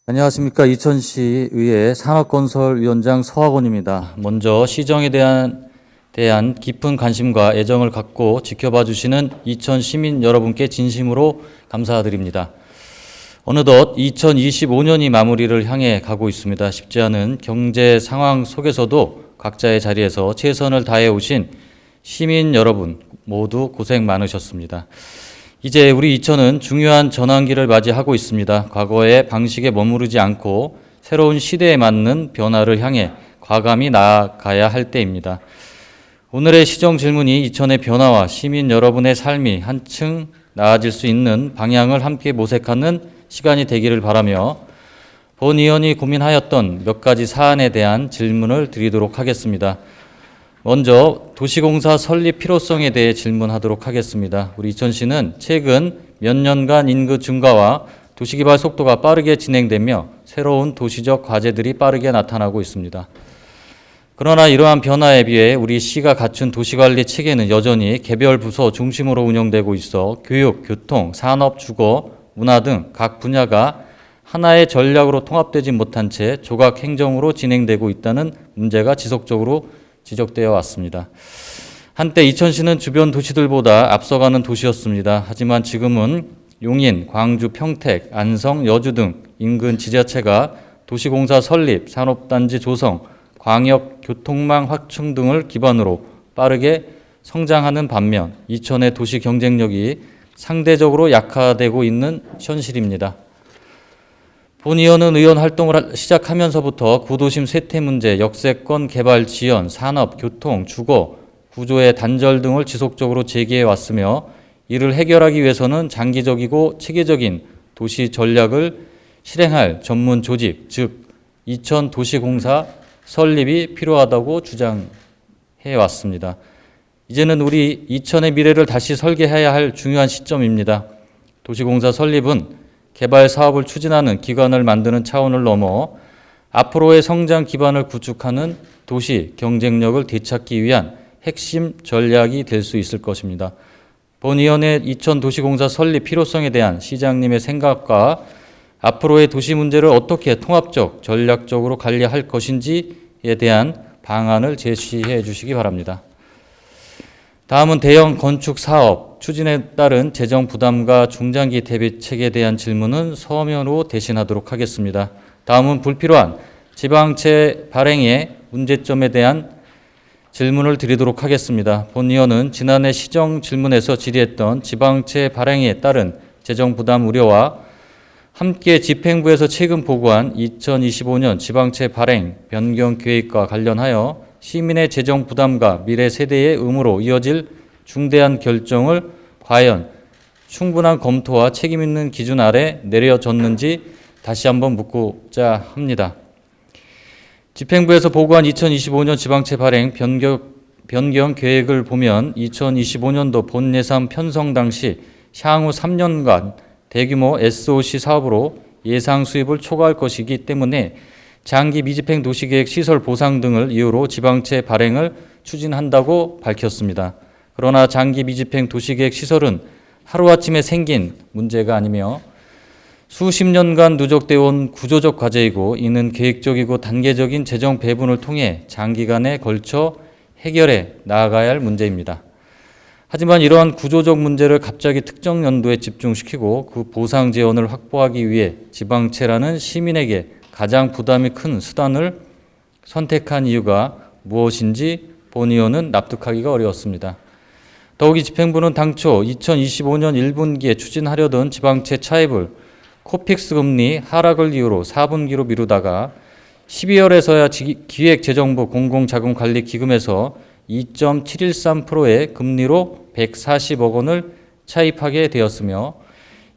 안녕하십니까. 이천시의회 산업건설위원장 서학원입니다. 먼저 시정에 대한 깊은 관심과 애정을 갖고 지켜봐 주시는 이천 시민 여러분께 진심으로 감사드립니다. 어느덧 2025년이 마무리를 향해 가고 있습니다. 쉽지 않은 경제 상황 속에서도 각자의 자리에서 최선을 다해 오신 시민 여러분 모두 고생 많으셨습니다. 이제 우리 이천은 중요한 전환기를 맞이하고 있습니다. 과거의 방식에 머무르지 않고 새로운 시대에 맞는 변화를 향해 과감히 나아가야 할 때입니다. 오늘의 시정 질문이 이천의 변화와 시민 여러분의 삶이 한층 나아질 수 있는 방향을 함께 모색하는 시간이 되기를 바라며 본 의원이 고민하였던 몇 가지 사안에 대한 질문을 드리도록 하겠습니다. 먼저 도시공사 설립 필요성에 대해 질문하도록 하겠습니다. 우리 이천시는 최근 몇 년간 인구 증가와 도시개발 속도가 빠르게 진행되며 새로운 도시적 과제들이 빠르게 나타나고 있습니다. 그러나 이러한 변화에 비해 우리 시가 갖춘 도시관리 체계는 여전히 개별 부서 중심으로 운영되고 있어 교육, 교통, 산업, 주거, 문화 등 각 분야가 하나의 전략으로 통합되지 못한 채 조각 행정으로 진행되고 있다는 문제가 지속적으로 지적되어 왔습니다. 한때 이천시는 주변 도시들보다 앞서가는 도시였습니다. 하지만 지금은 용인, 광주, 평택, 안성, 여주 등 인근 지자체가 도시공사 설립, 산업단지 조성, 광역 교통망 확충 등을 기반으로 빠르게 성장하는 반면 이천의 도시 경쟁력이 상대적으로 약화되고 있는 현실입니다. 본 의원은 의원 활동을 시작하면서부터 구도심 쇠퇴 문제, 역세권 개발 지연, 산업, 교통, 주거, 구조의 단절 등을 지속적으로 제기해 왔으며 이를 해결하기 위해서는 장기적이고 체계적인 도시 전략을 실행할 전문 조직, 즉 이천 도시공사 설립이 필요하다고 주장해 왔습니다. 이제는 우리 이천의 미래를 다시 설계해야 할 중요한 시점입니다. 도시공사 설립은 개발 사업을 추진하는 기관을 만드는 차원을 넘어 앞으로의 성장 기반을 구축하는 도시 경쟁력을 되찾기 위한 핵심 전략이 될 수 있을 것입니다. 본 의원의 이천 도시공사 설립 필요성에 대한 시장님의 생각과 앞으로의 도시 문제를 어떻게 통합적, 전략적으로 관리할 것인지에 대한 방안을 제시해 주시기 바랍니다. 다음은 대형 건축 사업 추진에 따른 재정 부담과 중장기 대비책에 대한 질문은 서면으로 대신하도록 하겠습니다. 다음은 불필요한 지방채 발행의 문제점에 대한 질문을 드리도록 하겠습니다. 본 의원은 지난해 시정 질문에서 질의했던 지방채 발행에 따른 재정 부담 우려와 함께 집행부에서 최근 보고한 2025년 지방채 발행 변경 계획과 관련하여 시민의 재정 부담과 미래 세대의 의무로 이어질 중대한 결정을 과연 충분한 검토와 책임 있는 기준 아래 내려졌는지 다시 한번 묻고자 합니다. 집행부에서 보고한 2025년 지방채 발행 변경 계획을 보면 2025년도 본 예산 편성 당시 향후 3년간 대규모 SOC 사업으로 예상 수입을 초과할 것이기 때문에 장기 미집행 도시계획 시설 보상 등을 이유로 지방채 발행을 추진한다고 밝혔습니다. 그러나 장기 미집행 도시계획 시설은 하루아침에 생긴 문제가 아니며 수십 년간 누적되어 온 구조적 과제이고 이는 계획적이고 단계적인 재정 배분을 통해 장기간에 걸쳐 해결해 나아가야 할 문제입니다. 하지만 이러한 구조적 문제를 갑자기 특정 연도에 집중시키고 그 보상 재원을 확보하기 위해 지방채라는 시민에게 가장 부담이 큰 수단을 선택한 이유가 무엇인지 본 의원은 납득하기가 어려웠습니다. 더욱이 집행부는 당초 2025년 1분기에 추진하려던 지방채 차입을 코픽스 금리 하락을 이유로 4분기로 미루다가 12월에서야 기획재정부 공공자금관리기금에서 2.713%의 금리로 140억 원을 차입하게 되었으며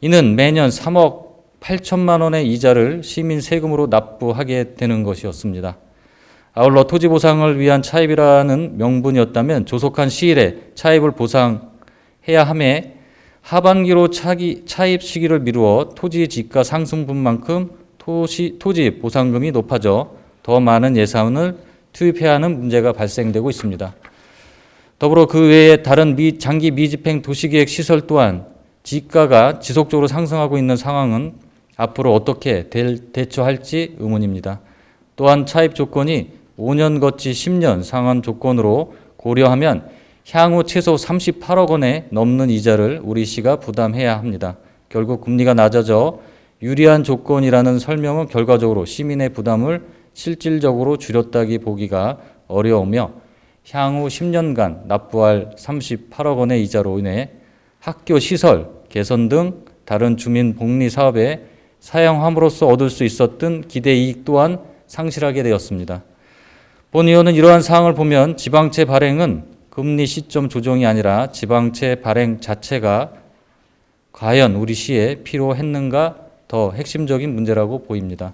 이는 매년 3억 8천만 원의 이자를 시민 세금으로 납부하게 되는 것이었습니다. 아울러 토지 보상을 위한 차입이라는 명분이었다면 조속한 시일에 차입을 보상해야 하매 하반기로 차입 시기를 미루어 토지 지가 상승분만큼 토지 보상금이 높아져 더 많은 예산을 투입해야 하는 문제가 발생되고 있습니다. 더불어 그 외에 다른 장기 미집행 도시계획 시설 또한 지가가 지속적으로 상승하고 있는 상황은 앞으로 어떻게 대처할지 의문입니다. 또한 차입 조건이 5년 거치 10년 상환 조건으로 고려하면 향후 최소 38억 원에 넘는 이자를 우리 시가 부담해야 합니다. 결국 금리가 낮아져 유리한 조건이라는 설명은 결과적으로 시민의 부담을 실질적으로 줄였다기 보기가 어려우며 향후 10년간 납부할 38억 원의 이자로 인해 학교 시설 개선 등 다른 주민 복리 사업에 사용함으로써 얻을 수 있었던 기대 이익 또한 상실하게 되었습니다. 본 의원은 이러한 사항을 보면 지방채 발행은 금리 시점 조정이 아니라 지방채 발행 자체가 과연 우리 시에 필요했는가 더 핵심적인 문제라고 보입니다.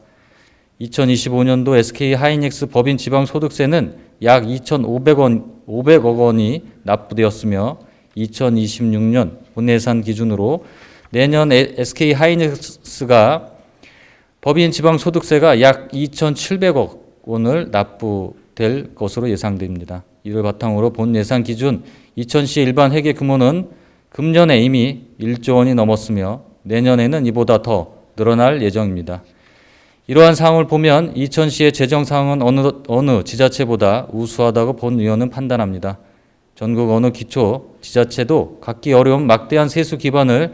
2025년도 SK 하이닉스 법인 지방소득세는 약 2,500억 원이 납부되었으며 2026년 본예산 기준으로 내년 SK 하이닉스가 법인 지방소득세가 약 2,700억 원을 납부될 것으로 예상됩니다. 이를 바탕으로 본 예산 기준 이천시의 일반 회계 규모는 금년에 이미 1조 원이 넘었으며 내년에는 이보다 더 늘어날 예정입니다. 이러한 상황을 보면 이천시의 재정 상황은 어느 지자체보다 우수하다고 본 의원은 판단합니다. 전국 어느 기초 지자체도 갖기 어려운 막대한 세수 기반을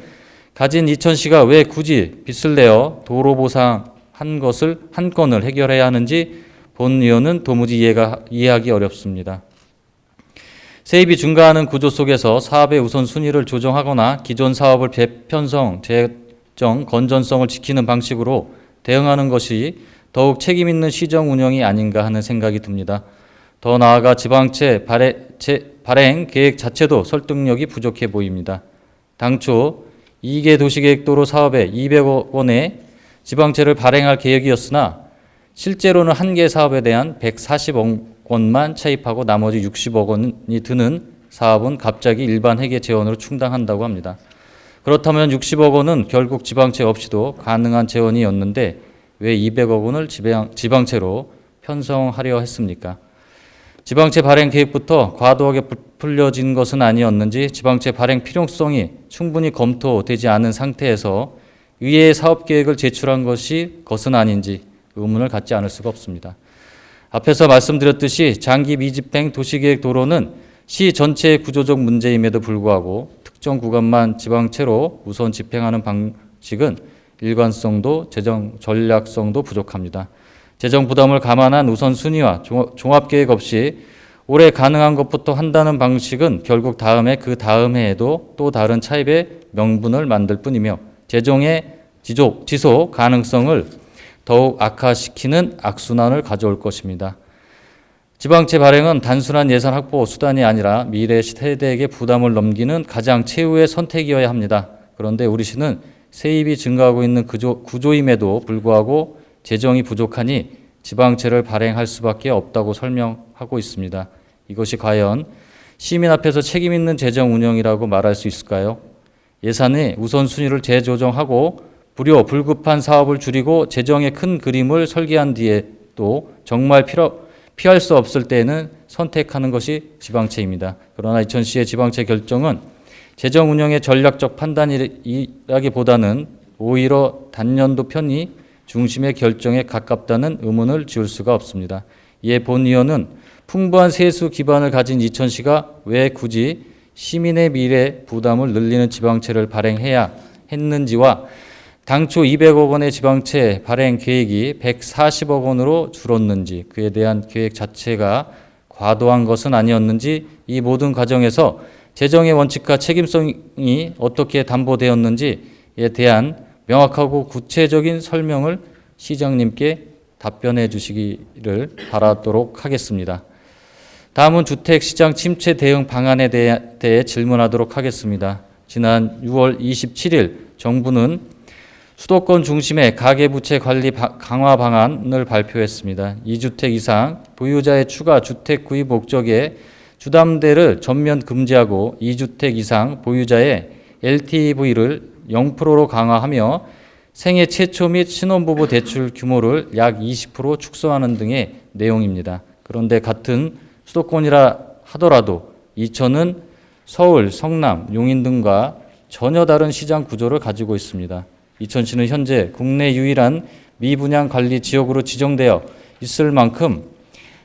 가진 이천시가 왜 굳이 빚을 내어 도로 보상 한 건을 해결해야 하는지 본 의원은 도무지 이해하기 어렵습니다. 세입이 증가하는 구조 속에서 사업의 우선순위를 조정하거나 기존 사업을 재편성, 재정 건전성을 지키는 방식으로 대응하는 것이 더욱 책임 있는 시정 운영이 아닌가 하는 생각이 듭니다. 더 나아가 지방채 발행 계획 자체도 설득력이 부족해 보입니다. 당초 2개 도시계획도로 사업에 200억 원의 지방채를 발행할 계획이었으나 실제로는 한 개 사업에 대한 140억 원만 차입하고 나머지 60억 원이 드는 사업은 갑자기 일반 회계 재원으로 충당한다고 합니다. 그렇다면 60억 원은 결국 지방채 없이도 가능한 재원이었는데 왜 200억 원을 지방채로 편성하려 했습니까? 지방채 발행 계획부터 과도하게 부풀려진 것은 아니었는지 지방채 발행 필요성이 충분히 검토되지 않은 상태에서 의회에 사업계획을 제출한 것은 아닌지 의문을 갖지 않을 수가 없습니다. 앞에서 말씀드렸듯이 장기 미집행 도시계획 도로는 시 전체의 구조적 문제임에도 불구하고 특정 구간만 지방채로 우선 집행하는 방식은 일관성도 재정 전략성도 부족합니다. 재정 부담을 감안한 우선순위와 종합계획 없이 올해 가능한 것부터 한다는 방식은 결국 그 다음 해에도 또 다른 차입의 명분을 만들 뿐이며 재정의 지속 가능성을 더욱 악화시키는 악순환을 가져올 것입니다. 지방채 발행은 단순한 예산 확보 수단이 아니라 미래 세대에게 부담을 넘기는 가장 최후의 선택이어야 합니다. 그런데 우리 시는 세입이 증가하고 있는 구조임에도 불구하고 재정이 부족하니 지방채를 발행할 수밖에 없다고 설명하고 있습니다. 이것이 과연 시민 앞에서 책임 있는 재정 운영이라고 말할 수 있을까요? 예산의 우선순위를 재조정하고 불급한 사업을 줄이고 재정의 큰 그림을 설계한 뒤에도 정말 피할 수 없을 때에는 선택하는 것이 지방채입니다. 그러나 이천시의 지방채 결정은 재정 운영의 전략적 판단이라기보다는 오히려 단년도 편의 중심의 결정에 가깝다는 의문을 지울 수가 없습니다. 이에 본 의원은 풍부한 세수 기반을 가진 이천시가 왜 굳이 시민의 미래 부담을 늘리는 지방채를 발행해야 했는지와 당초 200억 원의 지방채 발행 계획이 140억 원으로 줄었는지 그에 대한 계획 자체가 과도한 것은 아니었는지 이 모든 과정에서 재정의 원칙과 책임성이 어떻게 담보되었는지에 대한 명확하고 구체적인 설명을 시장님께 답변해 주시기를 바라도록 하겠습니다. 다음은 주택시장 침체 대응 방안에 대해 질문하도록 하겠습니다. 지난 6월 27일 정부는 수도권 중심의 가계부채 관리 강화 방안을 발표했습니다. 2주택 이상 보유자의 추가 주택 구입 목적의 주담대를 전면 금지하고 2주택 이상 보유자의 LTV를 0%로 강화하며 생애 최초 및 신혼부부 대출 규모를 약 20% 축소하는 등의 내용입니다. 그런데 같은 수도권이라 하더라도 이천은 서울, 성남, 용인 등과 전혀 다른 시장 구조를 가지고 있습니다. 이천시는 현재 국내 유일한 미분양 관리 지역으로 지정되어 있을 만큼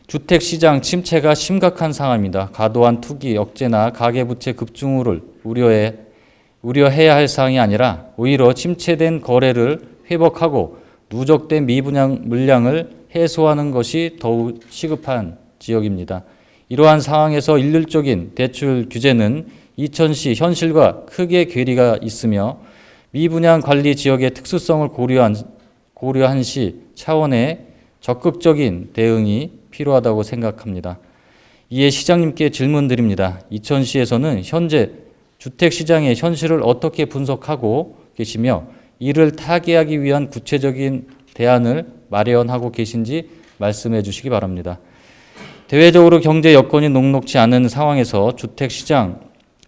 주택시장 침체가 심각한 상황입니다. 과도한 투기 억제나 가계부채 급증을 우려해야 할 사항이 아니라 오히려 침체된 거래를 회복하고 누적된 미분양 물량을 해소하는 것이 더욱 시급한 지역입니다. 이러한 상황에서 일률적인 대출 규제는 이천시 현실과 크게 괴리가 있으며 미분양 관리 지역의 특수성을 고려한 시 차원의 적극적인 대응이 필요하다고 생각합니다. 이에 시장님께 질문드립니다. 이천시에서는 현재 주택시장의 현실을 어떻게 분석하고 계시며 이를 타개하기 위한 구체적인 대안을 마련하고 계신지 말씀해 주시기 바랍니다. 대외적으로 경제 여건이 녹록지 않은 상황에서 주택시장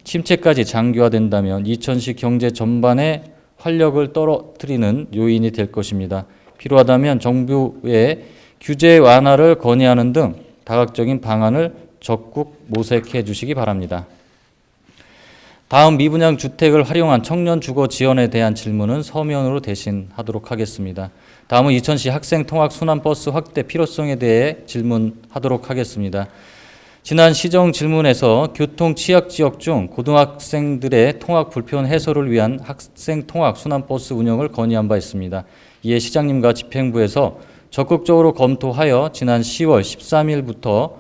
침체까지 장기화된다면 이천시 경제 전반에 활력을 떨어뜨리는 요인이 될 것입니다. 필요하다면 정부의 규제 완화를 건의하는 등 다각적인 방안을 적극 모색해 주시기 바랍니다. 다음 미분양 주택을 활용한 청년 주거 지원에 대한 질문은 서면으로 대신하도록 하겠습니다. 다음은 이천시 학생 통학 순환버스 확대 필요성에 대해 질문하도록 하겠습니다. 지난 시정 질문에서 교통 취약 지역 중 고등학생들의 통학 불편 해소를 위한 학생 통학 순환버스 운영을 건의한 바 있습니다. 이에 시장님과 집행부에서 적극적으로 검토하여 지난 10월 13일부터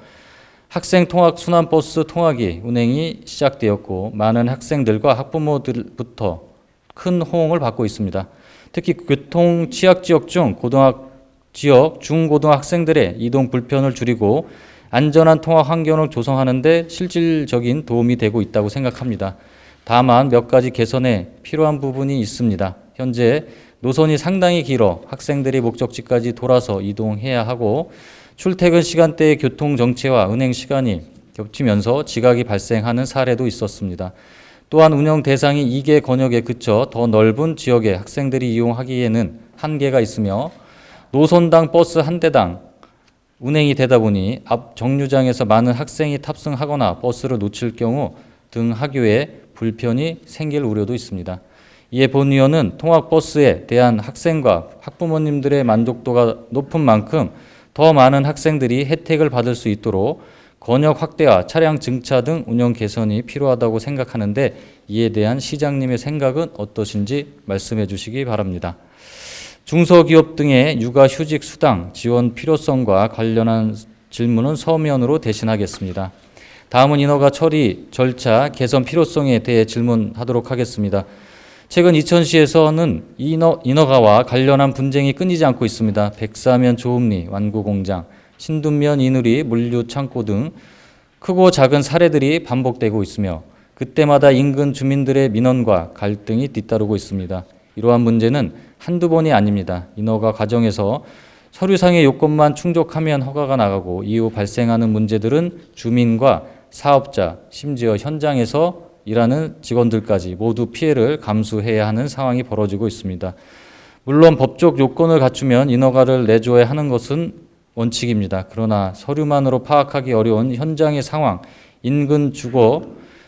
학생 통학 순환버스 통학이 운행이 시작되었고 많은 학생들과 학부모들부터 큰 호응을 받고 있습니다. 특히 교통 취약 지역 중 고등학 지역 중고등학생들의 이동 불편을 줄이고 안전한 통학 환경을 조성하는 데 실질적인 도움이 되고 있다고 생각합니다. 다만 몇 가지 개선에 필요한 부분이 있습니다. 현재 노선이 상당히 길어 학생들이 목적지까지 돌아서 이동해야 하고 출퇴근 시간대의 교통 정체와 운행 시간이 겹치면서 지각이 발생하는 사례도 있었습니다. 또한 운영 대상이 2개 권역에 그쳐 더 넓은 지역에 학생들이 이용하기에는 한계가 있으며 노선당 버스 한 대당 운행이 되다 보니 앞 정류장에서 많은 학생이 탑승하거나 버스를 놓칠 경우 등 학교에 불편이 생길 우려도 있습니다. 이에 본 의원은 통학버스에 대한 학생과 학부모님들의 만족도가 높은 만큼 더 많은 학생들이 혜택을 받을 수 있도록 권역 확대와 차량 증차 등 운영 개선이 필요하다고 생각하는데 이에 대한 시장님의 생각은 어떠신지 말씀해 주시기 바랍니다. 중소기업 등의 육아휴직 수당 지원 필요성과 관련한 질문은 서면으로 대신하겠습니다. 다음은 인허가 처리 절차 개선 필요성에 대해 질문하도록 하겠습니다. 최근 이천시에서는 인허가와 관련한 분쟁이 끊이지 않고 있습니다. 백사면 조음리 완구공장, 신둔면 이누리 물류 창고 등 크고 작은 사례들이 반복되고 있으며 그때마다 인근 주민들의 민원과 갈등이 뒤따르고 있습니다. 이러한 문제는 한두 번이 아닙니다. 인허가 과정에서 서류상의 요건만 충족하면 허가가 나가고 이후 발생하는 문제들은 주민과 사업자, 심지어 현장에서 일하는 직원들까지 모두 피해를 감수해야 하는 상황이 벌어지고 있습니다. 물론 법적 요건을 갖추면 인허가를 내줘야 하는 것은 원칙입니다. 그러나 서류만으로 파악하기 어려운 현장의 상황, 인근 주거,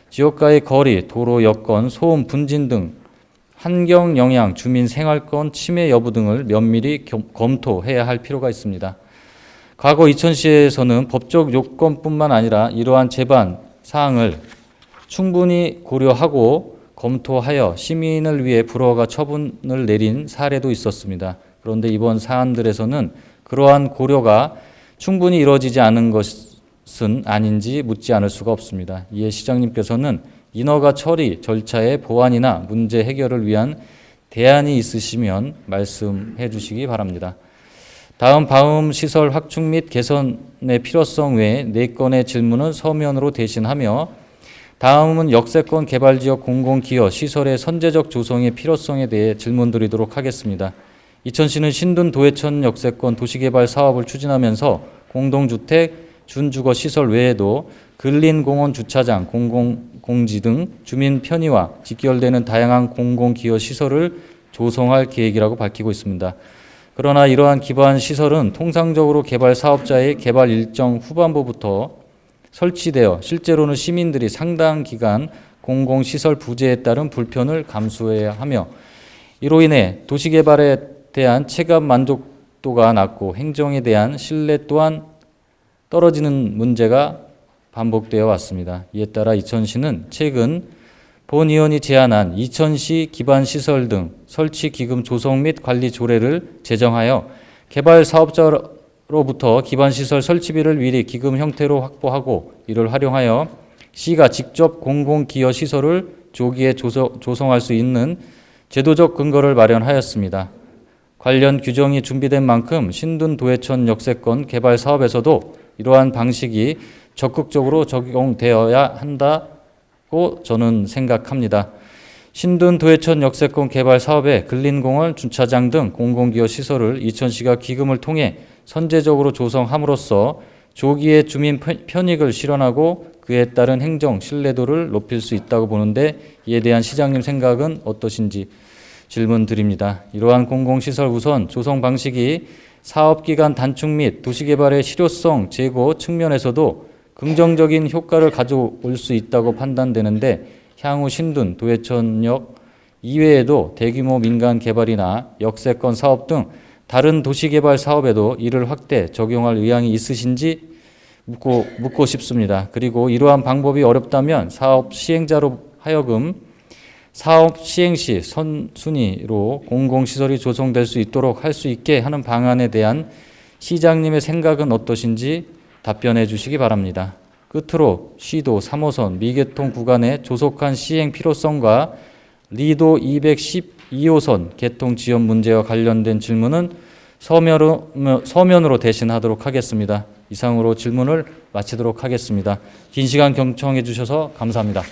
지역과의 거리, 도로 여건, 소음, 분진 등 환경 영향, 주민 생활권 침해 여부 등을 면밀히 검토해야 할 필요가 있습니다. 과거 이천시에서는 법적 요건뿐만 아니라 이러한 제반 사항을 충분히 고려하고 검토하여 시민을 위해 불허가 처분을 내린 사례도 있었습니다. 그런데 이번 사안들에서는 그러한 고려가 충분히 이루어지지 않은 것은 아닌지 묻지 않을 수가 없습니다. 이에 시장님께서는 인허가 처리 절차의 보완이나 문제 해결을 위한 대안이 있으시면 말씀해 주시기 바랍니다. 다음 시설 확충 및 개선의 필요성 외에 4건의 질문은 서면으로 대신하며 다음은 역세권 개발지역 공공기여 시설의 선제적 조성의 필요성에 대해 질문드리도록 하겠습니다. 이천시는 신둔 도해천 역세권 도시개발 사업을 추진하면서 공동주택, 준주거 시설 외에도 근린공원 주차장, 공공공지 등 주민 편의와 직결되는 다양한 공공기여 시설을 조성할 계획이라고 밝히고 있습니다. 그러나 이러한 기반 시설은 통상적으로 개발 사업자의 개발 일정 후반부부터 설치되어 실제로는 시민들이 상당 기간 공공시설 부재에 따른 불편을 감수해야 하며 이로 인해 도시개발에 대한 체감 만족도가 낮고 행정에 대한 신뢰 또한 떨어지는 문제가 반복되어 왔습니다. 이에 따라 이천시는 최근 본 의원이 제안한 이천시 기반시설 등 설치 기금 조성 및 관리 조례를 제정하여 개발 사업자로부터 기반시설 설치비를 미리 기금 형태로 확보하고 이를 활용하여 시가 직접 공공기여 시설을 조기에 조성할 수 있는 제도적 근거를 마련하였습니다. 관련 규정이 준비된 만큼 신둔도회천 역세권 개발 사업에서도 이러한 방식이 적극적으로 적용되어야 한다고 저는 생각합니다. 신둔도회천 역세권 개발 사업에 근린공원, 주차장 등 공공기여 시설을 이천시가 기금을 통해 선제적으로 조성함으로써 조기에 주민 편익을 실현하고 그에 따른 행정 신뢰도를 높일 수 있다고 보는데 이에 대한 시장님 생각은 어떠신지 질문드립니다. 이러한 공공시설 우선 조성 방식이 사업기간 단축 및 도시개발의 실효성 제고 측면에서도 긍정적인 효과를 가져올 수 있다고 판단되는데 향후 신둔, 도회천역 이외에도 대규모 민간 개발이나 역세권 사업 등 다른 도시개발 사업에도 이를 확대 적용할 의향이 있으신지 묻고 싶습니다. 그리고 이러한 방법이 어렵다면 사업 시행자로 하여금 사업 시행 시 선순위로 공공시설이 조성될 수 있도록 할 수 있게 하는 방안에 대한 시장님의 생각은 어떠신지 답변해 주시기 바랍니다. 끝으로 시도 3호선 미개통 구간의 조속한 시행 필요성과 리도 212호선 개통 지연 문제와 관련된 질문은 서면으로 대신하도록 하겠습니다. 이상으로 질문을 마치도록 하겠습니다. 긴 시간 경청해 주셔서 감사합니다.